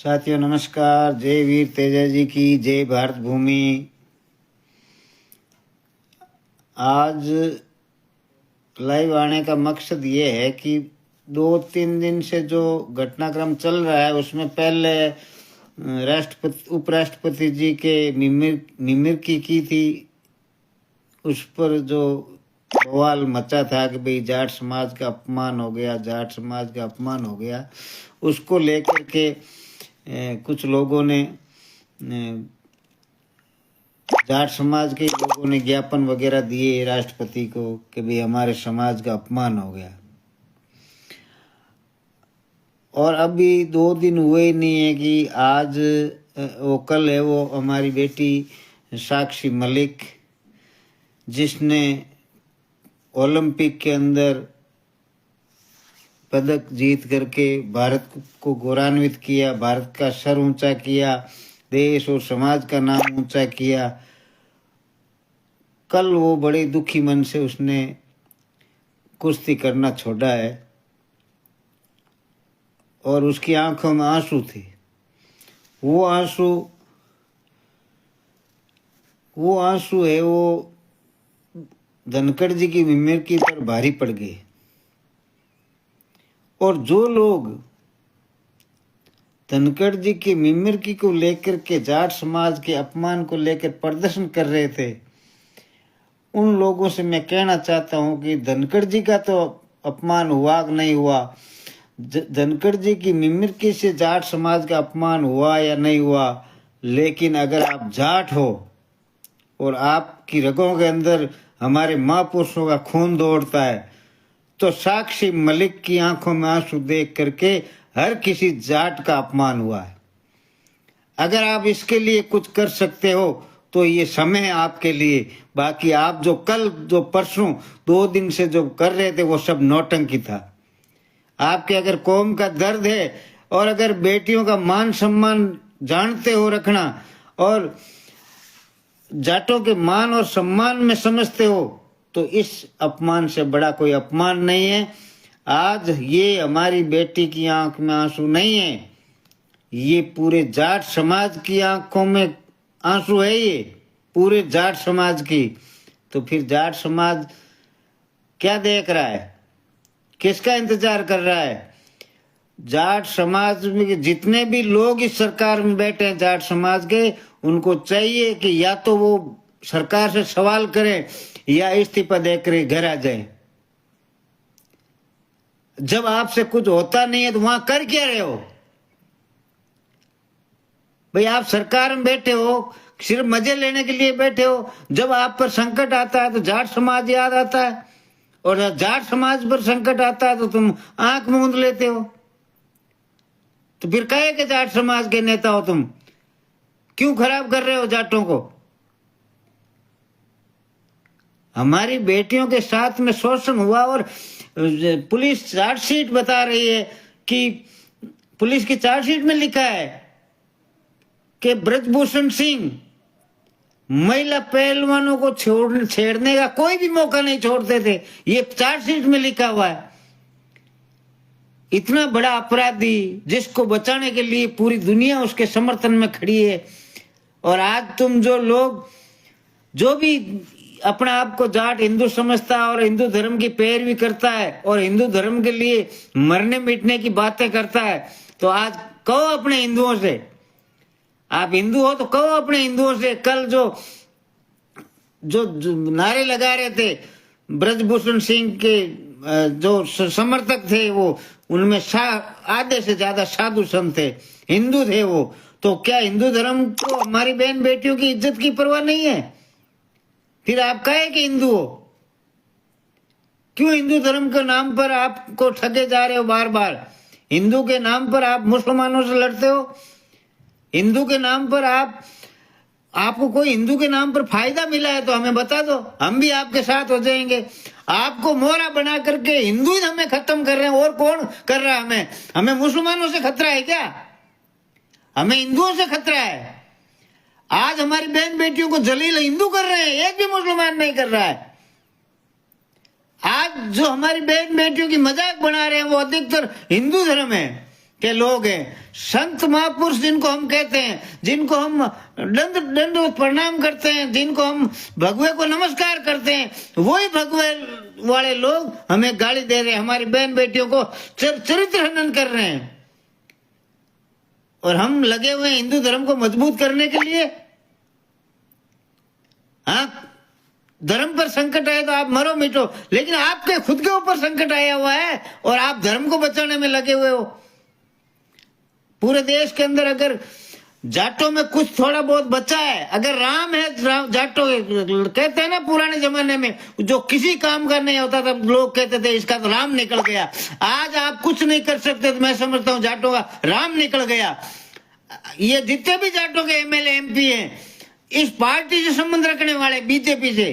साथियों नमस्कार। जय वीर तेजा जी की जय। भारत भूमि। आज लाइव आने का मकसद ये है कि 2-3 दिन से जो घटनाक्रम चल रहा है उसमें पहले राष्ट्रपति उपराष्ट्रपति जी के मिमिक्री की थी। उस पर जो बवाल मचा था कि भाई जाट समाज का अपमान हो गया, जाट समाज का अपमान हो गया, उसको लेकर के कुछ लोगों ने जाट समाज के लोगों ने ज्ञापन वगैरह दिए राष्ट्रपति को कि भाई हमारे समाज का अपमान हो गया। और अभी 2 दिन हुए ही नहीं है कि आज वो कल है वो हमारी बेटी साक्षी मलिक, जिसने ओलंपिक के अंदर पदक जीत करके भारत को गौरवान्वित किया, भारत का सर ऊंचा किया, देश और समाज का नाम ऊंचा किया। कल वो बड़े दुखी मन से उसने कुश्ती करना छोड़ा है और उसकी आंखों में आंसू थे। वो आंसू है वो धनखड़ जी की मिमिक्री पर भारी पड़ गए। और जो लोग धनखड़ जी की मिमिक्री को लेकर के जाट समाज के अपमान को लेकर प्रदर्शन कर रहे थे, उन लोगों से मैं कहना चाहता हूं कि धनखड़ जी का तो अपमान हुआ कि नहीं हुआ, धनखड़ जी की मिमिक्री से जाट समाज का अपमान हुआ या नहीं हुआ, लेकिन अगर आप जाट हो और आपकी रगों के अंदर हमारे महापुरुषों का खून दौड़ता है तो साक्षी मलिक की आंखों में आंसू देख करके हर किसी जाट का अपमान हुआ है। अगर आप इसके लिए कुछ कर सकते हो तो ये समय है आपके लिए। बाकी आप जो कल जो परसों 2 दिन से जो कर रहे थे वो सब नौटंकी था। आपके अगर कौम का दर्द है और अगर बेटियों का मान सम्मान जानते हो रखना और जाटों के मान और सम्मान में समझते हो तो इस अपमान से बड़ा कोई अपमान नहीं है। आज ये हमारी बेटी की आंख में आंसू नहीं है, ये पूरे जाट समाज की आंखों में आंसू है, ये पूरे जाट समाज की। तो फिर जाट समाज क्या देख रहा है, किसका इंतजार कर रहा है? जाट समाज में जितने भी लोग इस सरकार में बैठे हैं जाट समाज के, उनको चाहिए कि या तो वो सरकार से सवाल करें या इस्तीफा देकर घर आ जाए। जब आपसे कुछ होता नहीं है तो वहां कर क्या रहे हो भाई? आप सरकार में बैठे हो, सिर्फ मजे लेने के लिए बैठे हो। जब आप पर संकट आता है तो जाट समाज याद आता है, और जाट समाज पर संकट आता है तो तुम आंख मूंद लेते हो। तो फिर कहे कि जाट समाज के नेता हो तुम, क्यों खराब कर रहे हो जाटों को? हमारी बेटियों के साथ में शोषण हुआ और पुलिस चार्जशीट बता रही है कि पुलिस की चार्जशीट में लिखा है कि ब्रजभूषण सिंह महिला पहलवानों को छेड़ने का कोई भी मौका नहीं छोड़ते थे। ये चार्जशीट में लिखा हुआ है। इतना बड़ा अपराधी जिसको बचाने के लिए पूरी दुनिया उसके समर्थन में खड़ी है। और आज तुम जो लोग जो भी अपना आप को जाट हिंदू समझता है और हिंदू धर्म की पैरवी करता है और हिंदू धर्म के लिए मरने मिटने की बातें करता है, तो आज कहो अपने हिंदुओं से, आप हिंदू हो तो कहो अपने हिंदुओं से। कल जो नारे लगा रहे थे ब्रजभूषण सिंह के जो समर्थक थे, वो उनमें आधे से ज्यादा साधु संत थे, हिंदू थे वो। तो क्या हिंदू धर्म को हमारी बहन बेटियों की इज्जत की परवाह नहीं है? फिर आप कहे कि हिंदू हो, क्यों हिंदू धर्म के नाम पर आपको ठगे जा रहे हो? बार बार हिंदू के नाम पर आप मुसलमानों से लड़ते हो। हिंदू के नाम पर आपको कोई हिंदू के नाम पर फायदा मिला है तो हमें बता दो, हम भी आपके साथ हो जाएंगे। आपको मोहरा बना करके हिंदू ही हमें खत्म कर रहे हैं। और कौन कर रहा है? हमें मुसलमानों से खतरा है क्या? हमें हिंदुओं से खतरा है। आज हमारी बहन बेटियों को जलील हिंदू कर रहे हैं, एक भी मुसलमान नहीं कर रहा है। आज जो हमारी बहन बेटियों की मजाक बना रहे हैं वो अधिकतर हिंदू धर्म है। के लोग हैं। संत महापुरुष जिनको हम कहते हैं, जिनको हम दंड प्रणाम करते हैं, जिनको हम भगवे को नमस्कार करते हैं, वही भगवे वाले लोग हमें गाली दे रहे हैं, हमारी बहन बेटियों को चरित्र हनन कर रहे हैं। और हम लगे हुए हैं हिंदू धर्म को मजबूत करने के लिए। हाँ, धर्म पर संकट आए तो आप मरो मिटो, लेकिन आपके खुद के ऊपर संकट आया हुआ है और आप धर्म को बचाने में लगे हुए हो। पूरे देश के अंदर अगर जाटों में कुछ थोड़ा बहुत बचा है, अगर राम है, जाटों कहते हैं ना पुराने जमाने में जो किसी काम का नहीं होता था, लोग कहते थे इसका तो राम निकल गया। आज आप कुछ नहीं कर सकते, तो मैं समझता हूं जाटों का राम निकल गया। ये जितने भी जाटों के एमएलए एमपी हैं, इस पार्टी से संबंध रखने वाले बीजेपी से,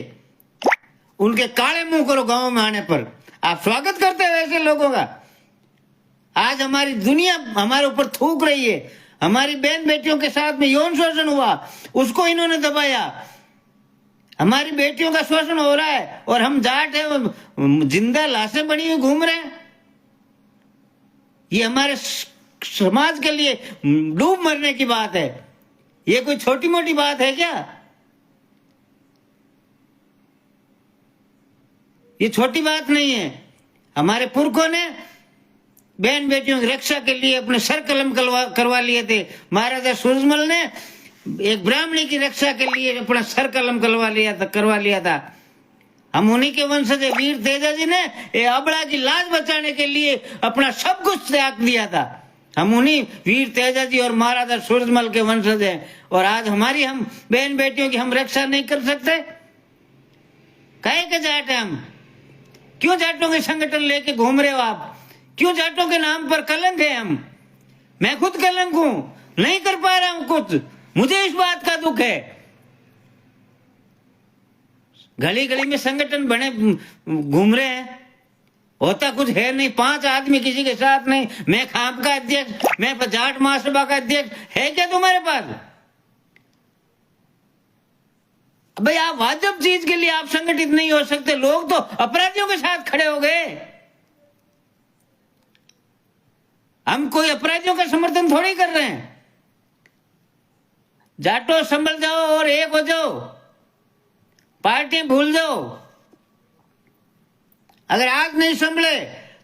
उनके काले मुंह करो गांव में आने पर। आप स्वागत करते हो ऐसे लोगों का? आज हमारी दुनिया हमारे ऊपर थूक रही है। हमारी बहन बेटियों के साथ में यौन शोषण हुआ, उसको इन्होंने दबाया। हमारी बेटियों का शोषण हो रहा है और हम जाट है, जिंदा लाशें बनी हुई घूम रहे हैं। ये हमारे समाज के लिए डूब मरने की बात है। ये कोई छोटी मोटी बात है क्या? ये छोटी बात नहीं है। हमारे पुरखों ने बहन बेटियों की रक्षा के लिए अपने सर कलम करवा लिए थे। महाराजा सूरजमल ने एक ब्राह्मणी की रक्षा के लिए अपना सर कलम करवा लिया था। हम उन्हीं के वंशज है। वीर तेजाजी ने ये अबड़ा की लाज बचाने के लिए अपना सब कुछ त्याग दिया था। हम उन्हीं वीर तेजाजी और महाराजा सूरजमल के वंशज हैं। और आज हमारी हम बहन बेटियों की हम रक्षा नहीं कर सकते? काहे के जाट है हम? क्यों जाटों के संगठन लेके घूम रहे हो आप? क्यों जाटों के नाम पर कलंक है हम? मैं खुद कलंक हूं, नहीं कर पा रहा हूं कुछ, मुझे इस बात का दुख है। गली गली में संगठन बने घूम रहे हैं, होता कुछ है नहीं। 5 आदमी किसी के साथ नहीं। मैं खाप का अध्यक्ष, मैं जाट महासभा का अध्यक्ष, है क्या तुम्हारे पास? भाई आप वाजिब चीज के लिए आप संगठित नहीं हो सकते। लोग तो अपराधियों के साथ खड़े हो गए। हम कोई अपराधियों का समर्थन थोड़ी कर रहे हैं। जाटो संभल जाओ और एक हो जाओ, पार्टी भूल जाओ। अगर आज नहीं संभले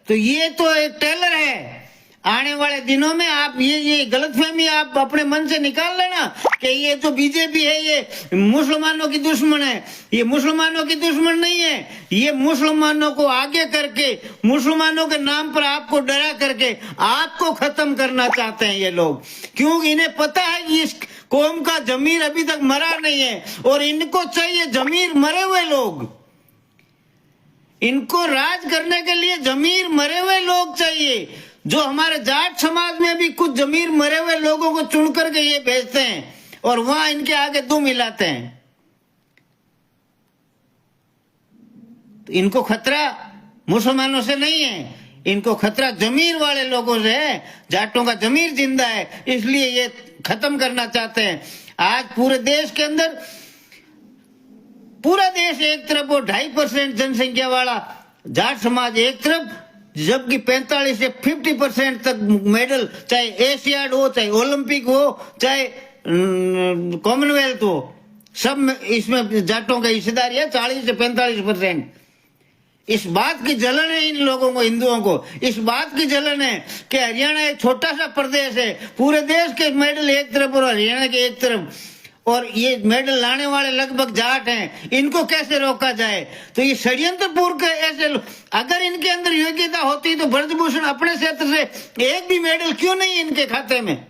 तो ये तो एक टेलर है। आने वाले दिनों में आप ये गलतफहमी आप अपने मन से निकाल लेना कि ये जो बीजेपी है ये मुसलमानों की दुश्मन है। ये मुसलमानों की दुश्मन नहीं है। ये मुसलमानों को आगे करके, मुसलमानों के नाम पर आपको डरा करके आपको खत्म करना चाहते हैं ये लोग। क्योंकि इन्हें पता है कि इस कौम का जमीर अभी तक मरा नहीं है और इनको चाहिए जमीर मरे हुए लोग। इनको राज करने के लिए जमीर मरे हुए लोग चाहिए। जो हमारे जाट समाज में भी कुछ जमीर मरे हुए लोगों को चुन करके ये भेजते हैं और वहां इनके आगे दुम मिलाते हैं। तो इनको खतरा मुसलमानों से नहीं है, इनको खतरा जमीर वाले लोगों से है। जाटों का जमीर जिंदा है, इसलिए ये खत्म करना चाहते हैं। आज पूरे देश के अंदर, पूरा देश एक तरफ और 2.5% जनसंख्या वाला जाट समाज एक तरफ, जबकि 45 से 50% तक मेडल, चाहे एशियाड हो, चाहे ओलंपिक हो, चाहे कॉमनवेल्थ हो, सब इसमें जाटों का हिस्सेदारी है 40 से 45%। इस बात की जलन है इन लोगों को, हिंदुओं को इस बात की जलन है कि हरियाणा एक छोटा सा प्रदेश है, पूरे देश के मेडल एक तरफ और हरियाणा के एक तरफ, और ये मेडल लाने वाले लगभग जाट हैं। इनको कैसे रोका जाए? तो ये षड्यंत्र पूर्व के ऐसे, अगर इनके अंदर योग्यता होती तो ब्रजभूषण अपने क्षेत्र से एक भी मेडल क्यों नहीं इनके खाते में?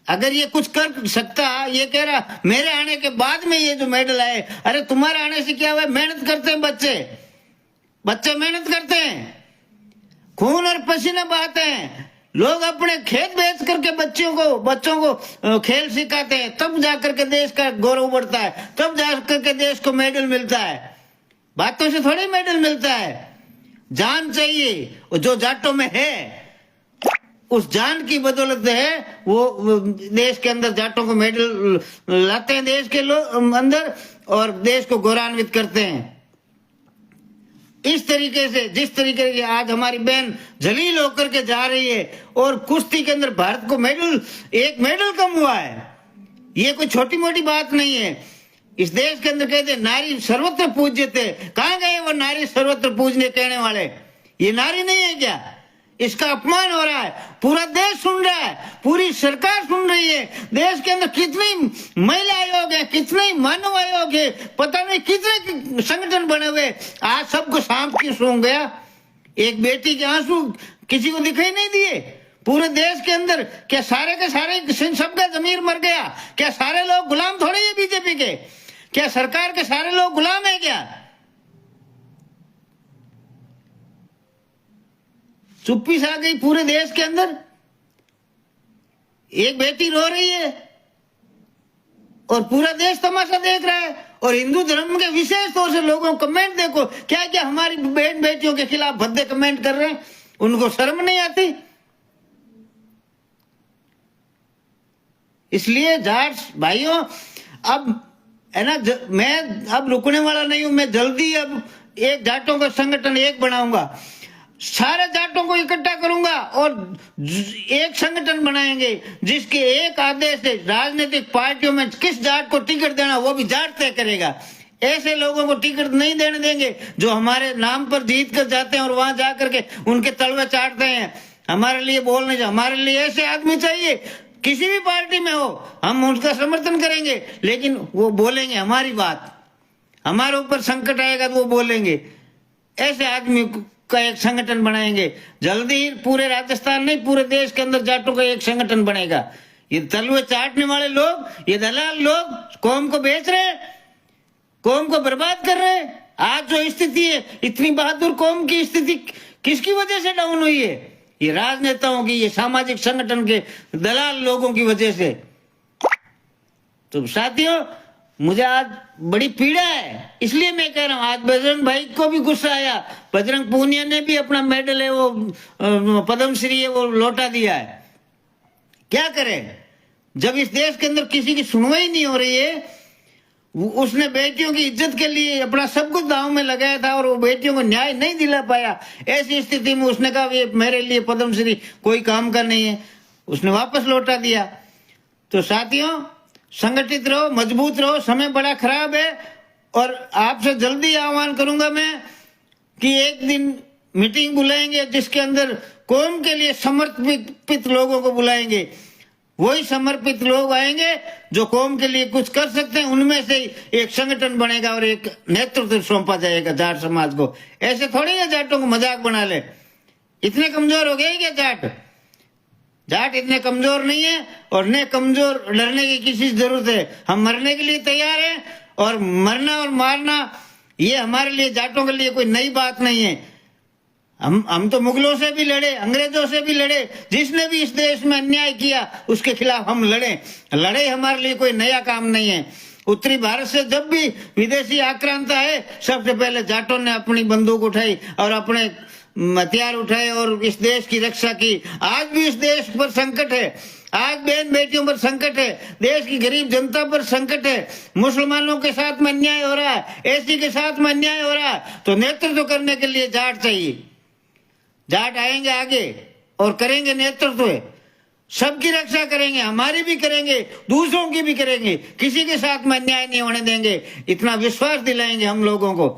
अगर ये कुछ कर सकता, ये कह रहा मेरे आने के बाद में ये जो मेडल आए, अरे तुम्हारे आने से क्या हुआ? मेहनत करते हैं बच्चे मेहनत करते हैं, खून और पसीना बहाते हैं। लोग अपने खेत बेच करके बच्चों को खेल सिखाते हैं, तब जाकर के देश का गौरव बढ़ता है, तब जाकर के देश को मेडल मिलता है। बातों से थोड़ी मेडल मिलता है, जान चाहिए। जो जाटों में है उस जान की बदौलत है वो देश के अंदर जाटों को मेडल लाते हैं, देश के लोग अंदर, और देश को गौरवान्वित करते हैं। इस तरीके से, जिस तरीके से आज हमारी बहन जलील होकर के जा रही है, और कुश्ती के अंदर भारत को एक मेडल कम हुआ है, ये कोई छोटी मोटी बात नहीं है। इस देश के अंदर कहते नारी सर्वत्र पूज्य थे, कहां गए वो नारी सर्वत्र पूजने कहने वाले? ये नारी नहीं है क्या? इसका अपमान हो रहा है, पूरा देश सुन रहा है, पूरी सरकार सुन रही है। देश के अंदर कितनी महिला आयोग है, कितने मानव आयोग है, पता नहीं कितने संगठन बने हुए, आज सबको सांप की सूंघ गया। एक बेटी के आंसू किसी को दिखाई नहीं दिए पूरे देश के अंदर? क्या सारे के सारे सबका जमीर मर गया? क्या सारे लोग गुलाम थोड़े हैं बीजेपी के? क्या सरकार के सारे लोग गुलाम है क्या? चुप्पी सा गई पूरे देश के अंदर। एक बेटी रो रही है और पूरा देश तमाशा देख रहा है। और हिंदू धर्म के विशेष तौर से लोगों कमेंट देखो, क्या क्या हमारी बहन बेटियों के खिलाफ भद्दे कमेंट कर रहे हैं, उनको शर्म नहीं आती? इसलिए जाट भाइयों, अब है ना, मैं अब रुकने वाला नहीं हूं। मैं जल्दी अब एक जाटों का संगठन एक बनाऊंगा, सारे जाटों को इकट्ठा करूंगा और एक संगठन बनाएंगे जिसके एक आदेश से राजनीतिक पार्टियों में किस जाट को टिकट देना वो भी जाट तय करेगा। ऐसे लोगों को टिकट नहीं देने देंगे जो हमारे नाम पर जीत कर जाते हैं और वहां जाकर के उनके तलवे चाटते हैं। हमारे लिए बोलने जा, हमारे लिए ऐसे आदमी चाहिए, किसी भी पार्टी में हो हम उसका समर्थन करेंगे, लेकिन वो बोलेंगे हमारी बात, हमारे ऊपर संकट आएगा तो वो बोलेंगे। ऐसे आदमी का एक संगठन बनाएंगे जल्दी ही। पूरे राजस्थान नहीं, पूरे देश के अंदर जाटों का एक संगठन बनेगा। ये तलवे चाटने वाले लोग, ये दलाल लोग कौम को बेच रहे हैं, कौम को बर्बाद कर रहे हैं। आज जो स्थिति है, इतनी बहादुर कौम की स्थिति किसकी वजह से डाउन हुई है? ये राजनेताओं की, ये सामाजिक संगठन के दलाल लोगों की वजह से। तो साथियों, मुझे आज बड़ी पीड़ा है, इसलिए मैं कह रहा हूं। आज बजरंग भाई को भी गुस्सा आया, बजरंग पूनिया ने भी अपना मेडल है वो पद्मश्री है वो लौटा दिया है। क्या करें जब इस देश के अंदर किसी की सुनवाई नहीं हो रही है? उसने बेटियों की इज्जत के लिए अपना सब कुछ दांव में लगाया था और वो बेटियों को न्याय नहीं दिला पाया। ऐसी स्थिति में उसने कहा ये मेरे लिए पद्मश्री कोई काम का नहीं है, उसने वापस लौटा दिया। तो साथियों, संगठित रहो, मजबूत रहो, समय बड़ा खराब है। और आपसे जल्दी आह्वान करूंगा मैं कि एक दिन मीटिंग बुलाएंगे जिसके अंदर कौम के लिए समर्पित लोगों को बुलाएंगे। वही समर्पित लोग आएंगे जो कौम के लिए कुछ कर सकते हैं, उनमें से एक संगठन बनेगा और एक नेतृत्व सौंपा जाएगा जाट समाज को। ऐसे थोड़ी है जाटों को मजाक बना ले। इतने कमजोर हो गए क्या जाट? जाट इतने कमजोर नहीं है और न कमजोर डरने की किसी जरूरत है। हम मरने के लिए तैयार हैं और मरना और मारना ये हमारे लिए, जाटों के लिए कोई नई बात नहीं है। हम तो मुगलों से भी लड़े, अंग्रेजों से भी लड़े, जिसने भी इस देश में अन्याय किया उसके खिलाफ हम लड़े हमारे लिए कोई नया काम नहीं है। उत्तरी भारत से जब भी विदेशी आक्रांता है, सबसे पहले जाटों ने अपनी बंदूक उठाई और अपने हथियार उठाए और इस देश की रक्षा की। आज भी इस देश पर संकट है, आज बहन बेटियों पर संकट है, देश की गरीब जनता पर संकट है, मुसलमानों के साथ में अन्याय हो रहा है, एससी के साथ में अन्याय हो रहा है। तो नेतृत्व करने के लिए जाट चाहिए। जाट आएंगे आगे और करेंगे नेतृत्व, सबकी रक्षा करेंगे, हमारी भी करेंगे, दूसरों की भी करेंगे, किसी के साथ में अन्याय नहीं होने देंगे। इतना विश्वास दिलाएंगे हम लोगों को।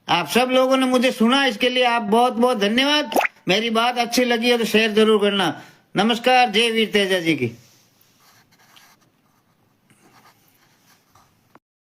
आप सब लोगों ने मुझे सुना, इसके लिए आप बहुत बहुत धन्यवाद। मेरी बात अच्छी लगी है तो शेयर जरूर करना। नमस्कार, जय वीर तेजा जी की।